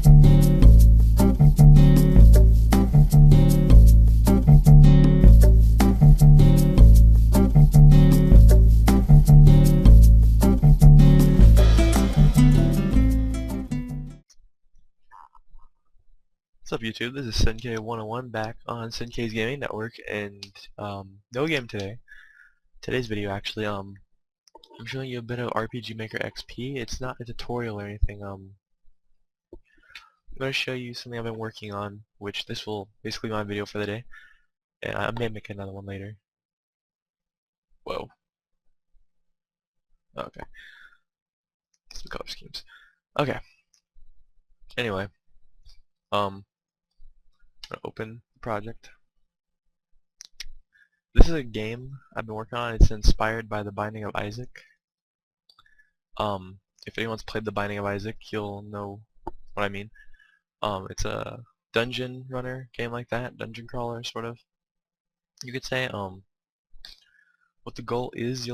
What's up YouTube, this is Sinkay 101 back on Sinkay's Gaming Network, and no game today. Today's video actually, I'm showing you a bit of RPG Maker XP. It's not a tutorial or anything. I'm going to show you something I've been working on, which this will basically be my video for the day, and I may make another one later. Whoa. Okay. Some color schemes. Okay. Anyway, I'm going to open the project. This is a game I've been working on. It's inspired by The Binding of Isaac. If anyone's played The Binding of Isaac, you'll know what I mean. It's a dungeon runner game like that, dungeon crawler sort of. You could say, what the goal is,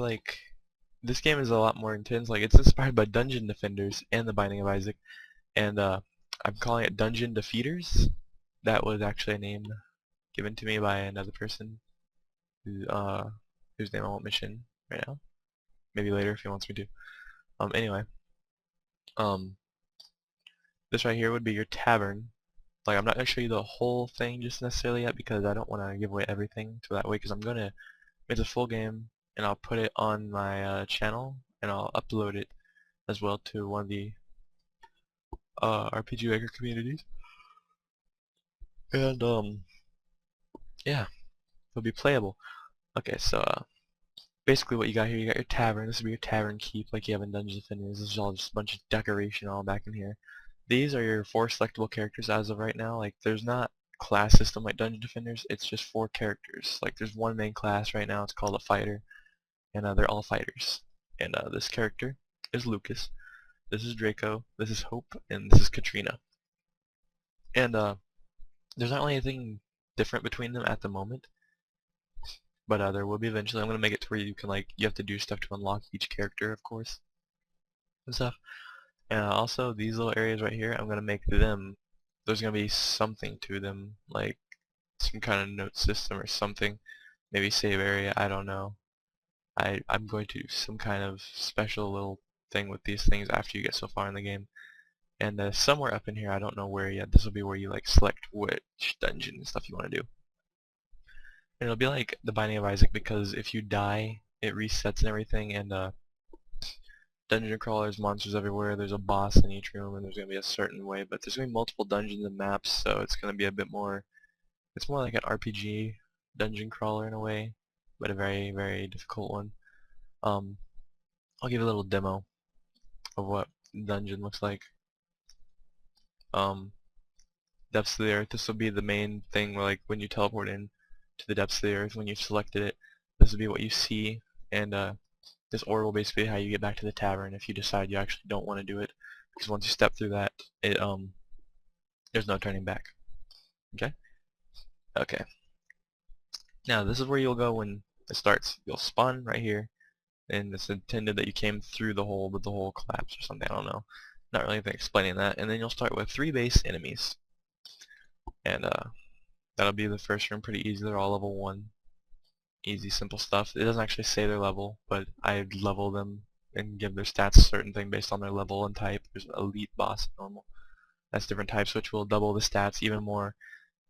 this game is a lot more intense. Like, it's inspired by Dungeon Defenders and The Binding of Isaac, and I'm calling it Dungeon Defeaters. That was actually a name given to me by another person whose name I won't mention right now. Maybe later if he wants me to. Anyway, this right here would be your tavern. Like, I'm not going to show you the whole thing just necessarily yet because I don't want to give away everything to that way, because I'm going to make a full game and I'll put it on my channel and I'll upload it as well to one of the RPG Maker communities. And yeah, it'll be playable. Okay, so basically what you got here, you got your tavern. This will be your tavern keep like you have in Dungeons Defenders. This is all just a bunch of decoration all back in here. These are your 4 selectable characters as of right now. Like, there's not class system like Dungeon Defenders. It's just 4 characters. Like, there's one main class right now. It's called a fighter, and they're all fighters. And this character is Lucas. This is Draco. This is Hope, and this is Katrina. And there's not really anything different between them at the moment, but there will be eventually. I'm gonna make it to where you can you have to do stuff to unlock each character, of course, and stuff. And also these little areas right here, I'm gonna make them. There's gonna be something to them, like some kind of note system or something. Maybe save area. I don't know. I'm going to do some kind of special little thing with these things after you get so far in the game. And somewhere up in here, I don't know where yet. This will be where you select which dungeon and stuff you want to do. And it'll be like The Binding of Isaac, because if you die, it resets and everything. And dungeon crawlers, monsters everywhere. There's a boss in each room, and there's gonna be a certain way. But there's gonna be multiple dungeons and maps, so it's gonna be a bit more. It's more like an RPG dungeon crawler in a way, but a very, very difficult one. I'll give a little demo of what dungeon looks like. Depths of the earth. This will be the main thing where, when you teleport in to the depths of the earth, when you've selected it, this will be what you see, and this order will basically be how you get back to the tavern if you decide you actually don't want to do it, because once you step through that, there's no turning back. Okay. Now this is where you'll go when it starts. You'll spawn right here, and it's intended that you came through the hole, but the hole collapsed or something. I don't know. Not really anything explaining that. And then you'll start with 3 base enemies, and that'll be the first room. Pretty easy. They're all level 1. Easy, simple stuff. It doesn't actually say their level, but I level them and give their stats a certain thing based on their level and type. There's an elite, boss, normal. That's different types, which will double the stats even more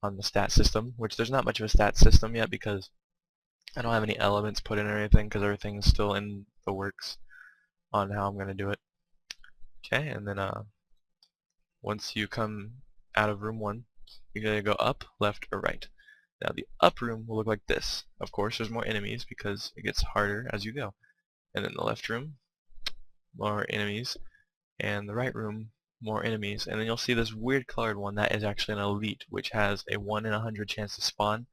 on the stat system, which there's not much of a stat system yet because I don't have any elements put in or anything, because everything's still in the works on how I'm going to do it. Okay, and then once you come out of room 1, you're going to go up, left, or right. Now the up room will look like this. Of course, there's more enemies because it gets harder as you go. And then the left room, more enemies, and the right room, more enemies. And then you'll see this weird colored one that is actually an elite, which has a 1 in 100 chance to spawn.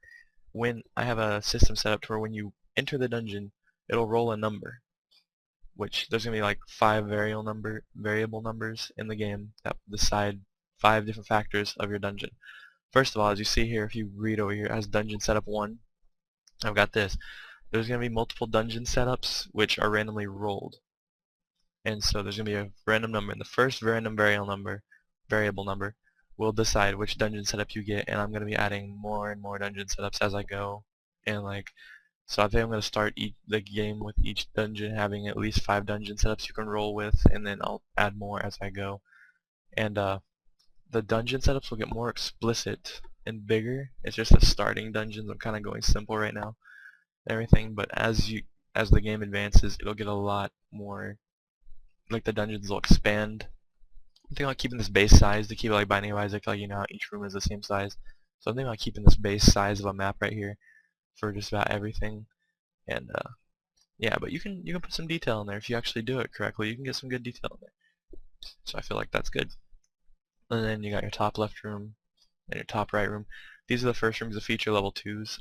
When I have a system set up to where when you enter the dungeon, it'll roll a number, which there's gonna be 5 variable numbers in the game that decide 5 different factors of your dungeon. First of all, as you see here, if you read over here, as dungeon setup 1, I've got this. There's going to be multiple dungeon setups which are randomly rolled. And so there's going to be a random number, and the first random variable number variable number will decide which dungeon setup you get, and I'm going to be adding more and more dungeon setups as I go. And like, so I think I'm going to start the game with each dungeon having at least 5 dungeon setups you can roll with, and then I'll add more as I go. And the dungeon setups will get more explicit and bigger. It's just the starting dungeons. I'm kind of going simple right now and everything, but as the game advances, it'll get a lot more, like the dungeons will expand. I'm thinking about keeping this base size to keep it like Binding of Isaac, like you know how each room is the same size. So I'm thinking about keeping this base size of a map right here for just about everything. And yeah, but you can put some detail in there if you actually do it correctly. You can get some good detail in there. So I feel like that's good. And then you got your top left room and your top right room. These are the first rooms that feature level 2s,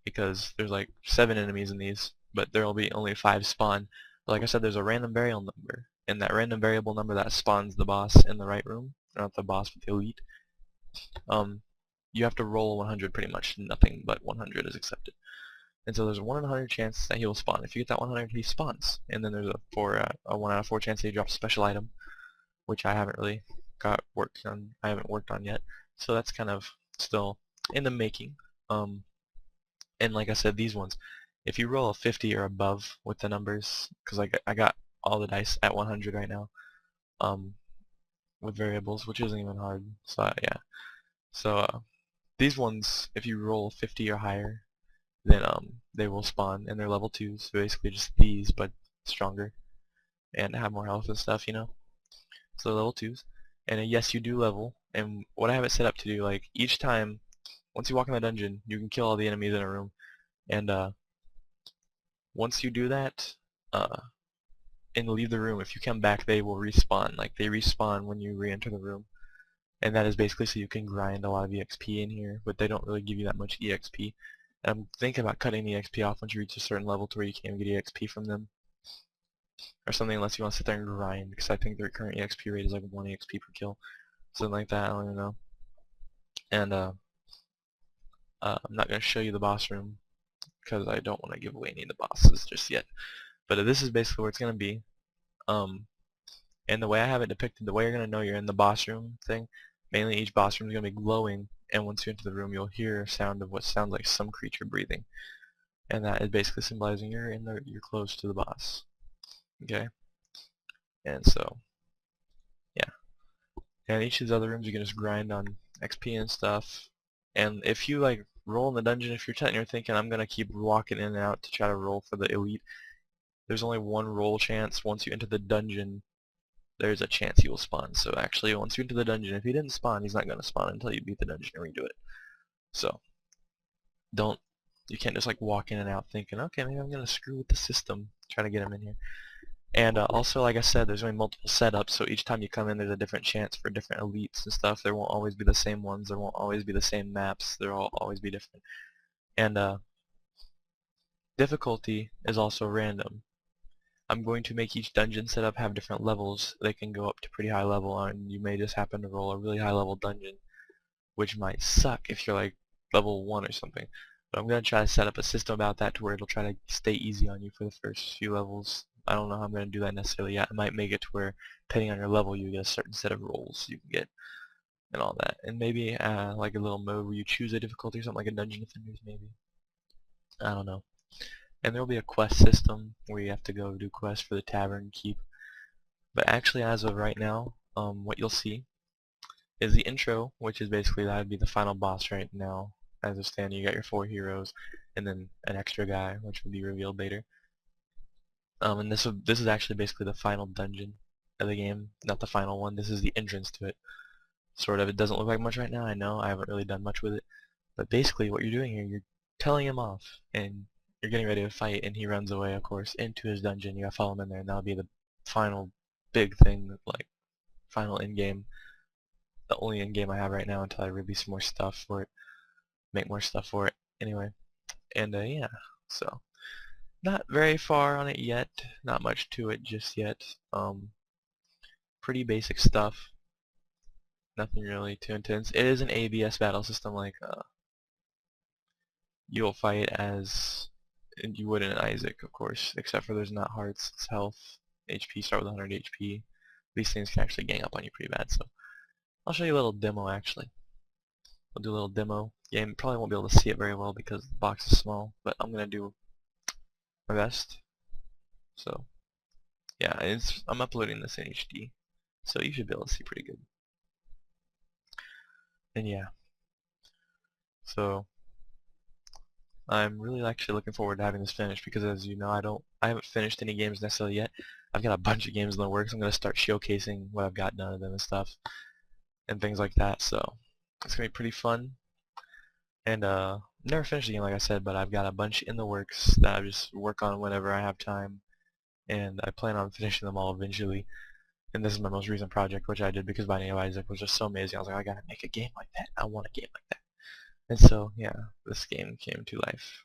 because there's like 7 enemies in these, but there will be only 5 spawn. But like I said, there's a random variable number, and that random variable number that spawns the boss in the right room, not the boss but the elite. You have to roll 100 pretty much. Nothing but 100 is accepted. And so there's a 1 in 100 chance that he will spawn. If you get that 100, he spawns. And then there's a 1 out of 4 chance that he drops a special item, which I haven't really worked on yet. So that's kind of still in the making. And like I said, these ones, if you roll a 50 or above with the numbers, because I got all the dice at 100 right now, with variables, which isn't even hard. So yeah. So these ones, if you roll 50 or higher, then they will spawn, and they're level 2s, so basically just these, but stronger, and have more health and stuff, you know. So level 2s, and yes, you do level. And what I have it set up to do, like each time, once you walk in the dungeon, you can kill all the enemies in a room, and once you do that, and leave the room, if you come back, they will respawn. Like they respawn when you re-enter the room. And that is basically so you can grind a lot of EXP in here, but they don't really give you that much EXP. And I'm thinking about cutting the EXP off once you reach a certain level to where you can't get EXP from them. Or something, unless you want to sit there and grind, because I think their current EXP rate is like 1 EXP per kill. Something like that, I don't even know. And I'm not going to show you the boss room, because I don't want to give away any of the bosses just yet. But this is basically where it's going to be. And the way I have it depicted, the way you're going to know you're in the boss room thing, mainly each boss room is going to be glowing, and once you enter the room you'll hear a sound of what sounds like some creature breathing. And that is basically symbolizing you're close to the boss. Okay? And so, yeah. And each of these other rooms you can just grind on XP and stuff. And if you like roll in the dungeon, if you're thinking I'm going to keep walking in and out to try to roll for the elite, there's only 1 roll chance. Once you enter the dungeon, there's a chance he will spawn. So actually, once you're into the dungeon, if he didn't spawn, he's not going to spawn until you beat the dungeon and redo it. So, you can't just like walk in and out thinking, okay, maybe I'm going to screw with the system, try to get him in here. And also, like I said, there's only multiple setups, so each time you come in, there's a different chance for different elites and stuff. There won't always be the same ones. There won't always be the same maps. They'll always be different. And difficulty is also random. I'm going to make each dungeon setup have different levels. They can go up to pretty high level, and you may just happen to roll a really high level dungeon, which might suck if you're like level 1 or something. But I'm going to try to set up a system about that to where it'll try to stay easy on you for the first few levels. I don't know how I'm going to do that necessarily yet. I might make it to where, depending on your level, you get a certain set of rolls you can get and all that. And maybe like a little mode where you choose a difficulty or something, like a Dungeon Defenders maybe. I don't know. And there will be a quest system where you have to go do quests for the tavern keep. But actually, as of right now, what you'll see is the intro, which is basically that would be the final boss right now. As of stand, you got your 4 heroes, and then an extra guy, which will be revealed later. And this is actually basically the final dungeon of the game, not the final one. This is the entrance to it. Sort of. It doesn't look like much right now. I know I haven't really done much with it, but basically what you're doing here, you're telling him off, and you're getting ready to fight, and he runs away, of course, into his dungeon. You gotta follow him in there, and that'll be the final big thing, like final end game. The only end game I have right now until I release more stuff for it, make more stuff for it. Anyway, and yeah, so not very far on it yet. Not much to it just yet. Pretty basic stuff. Nothing really too intense. It is an ABS battle system, like you'll fight as you would in Isaac, of course, except for there's not hearts, it's health. HP start with 100 HP. these things can actually gang up on you pretty bad. So I'll show you a little demo actually. We'll do a little demo. Yeah, you probably won't be able to see it very well because the box is small, but I'm gonna do my best. So yeah, I'm uploading this in HD, so you should be able to see pretty good. And yeah, so I'm really actually looking forward to having this finished because, as you know, I haven't finished any games necessarily yet. I've got a bunch of games in the works. I'm gonna start showcasing what I've got done of them and stuff and things like that. So it's gonna be pretty fun. And never finished the game like I said, but I've got a bunch in the works that I just work on whenever I have time, and I plan on finishing them all eventually. And this is my most recent project, which I did because Binding of Isaac was just so amazing. I was like, I gotta make a game like that. I want a game like that. And so, yeah, this game came to life.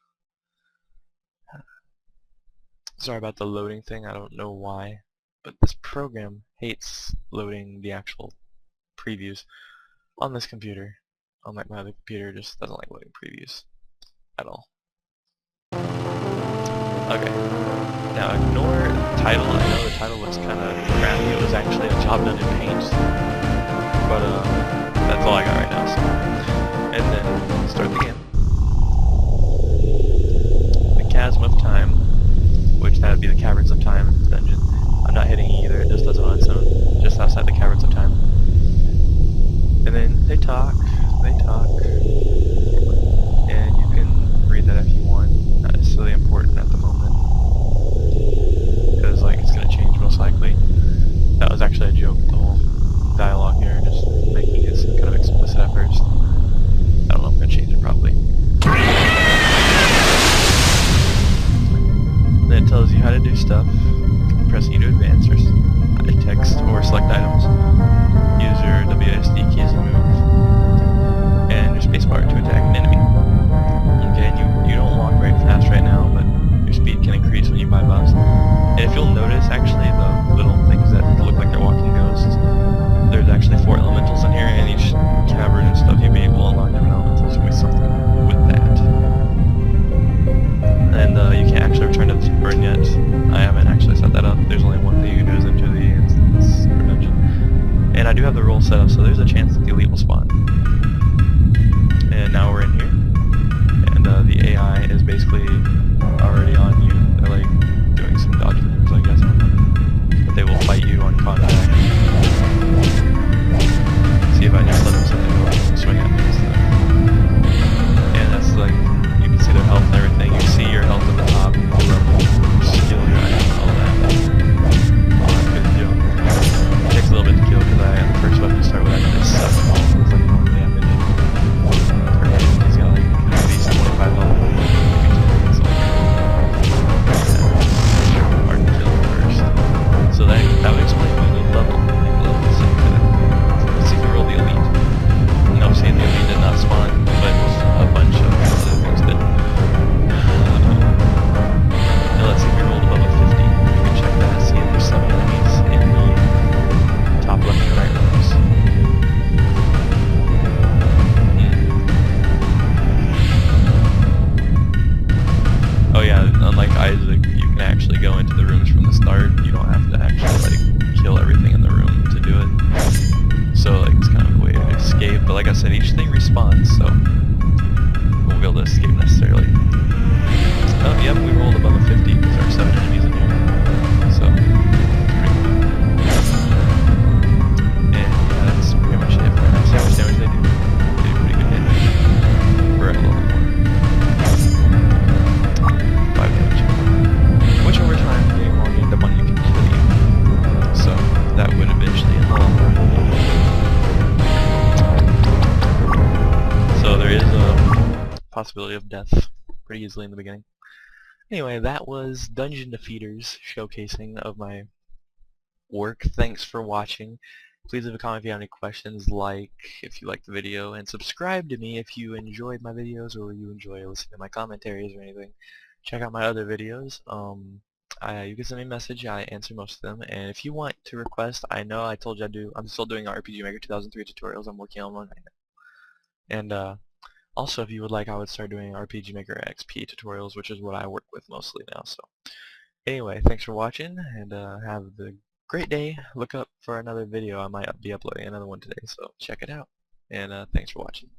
Sorry about the loading thing. I don't know why, but this program hates loading the actual previews on this computer. Unlike my other computer, just doesn't like loading previews at all. Okay, now ignore the title. I know the title looks kind of crappy. It was actually a job done in Paint, but that's all I got right now. So. And then start the game. The Chasm of Time, which that would be the Caverns of Time dungeon. I'm not hitting either. It just does it on its own, just outside the Caverns of Time. And then they talk, and you can read that if you want. Not necessarily important at the moment, because like it's gonna change most likely. That was actually a joke. The whole dialogue here, just making it kind of explicit at first. I don't know. I'm gonna change it probably. Then it tells you how to do stuff. Press E to advance, or text, or select items. Use your WSD keys to move, and your spacebar to attack an enemy. Okay, and you don't walk very fast right now, but your speed can increase when you buy buffs. And if you'll notice, actually, the little things that look like they're walking ghosts, there's actually 4 elementals in here, and each cavern and stuff you'll be able to unlock different elementals with something with that. And you can't actually return to this burn yet. I haven't actually set that up. There's only one thing you can do is enter the instance or dungeon. And I do have the roll set up, so there's a chance that the elite will spawn. And now we're in here. And the AI is basically already on you. They're like doing some dodge maneuvers, I guess. But they will fight you on contact. See if I just let them swing at me and stuff. And that's like, you can see their health and everything. You see your health at the top, your skill, your item, all that. Good deal. It takes a little bit to kill because the first weapon to start with actually sucks. It's like 1 damage. He's got like at least 25 health. So, yeah, hard to kill first. So that would explain why you need level. So you can roll the elite. And obviously the elite did not spawn, but a bunch of other things did. Now let's see if we rolled above a 50. We can check that, see if there's 7 enemies in the top left and right rooms. Oh yeah, unlike Isaac, you can actually go into the rooms from the start. You don't have to actually like kill everything in the room to do it. So like it's kind of a way to escape. But like I said, each thing respawns, so we won't be able to escape necessarily. Oh yep, we rolled above a 50 because there are 7 enemies in here. So and yeah, that's pretty much it for that. See how much damage they do. They do pretty good damage. We're at level 1. 5 damage. Which over time, getting more game, the money can kill you. So that would eventually end the level. So there is a possibility of death pretty easily in the beginning. Anyway, that was Dungeon Defeaters showcasing of my work. Thanks for watching. Please leave a comment if you have any questions, like if you liked the video, and subscribe to me if you enjoyed my videos or you enjoy listening to my commentaries or anything. Check out my other videos. You can send me a message. I answer most of them. And if you want to request, I know I told you I'm still doing RPG Maker 2003 tutorials. I'm working on one right now. And also, if you would like, I would start doing RPG Maker XP tutorials, which is what I work with mostly now. So, anyway, thanks for watching, and have the great day. Look up for another video. I might be uploading another one today, so check it out. And thanks for watching.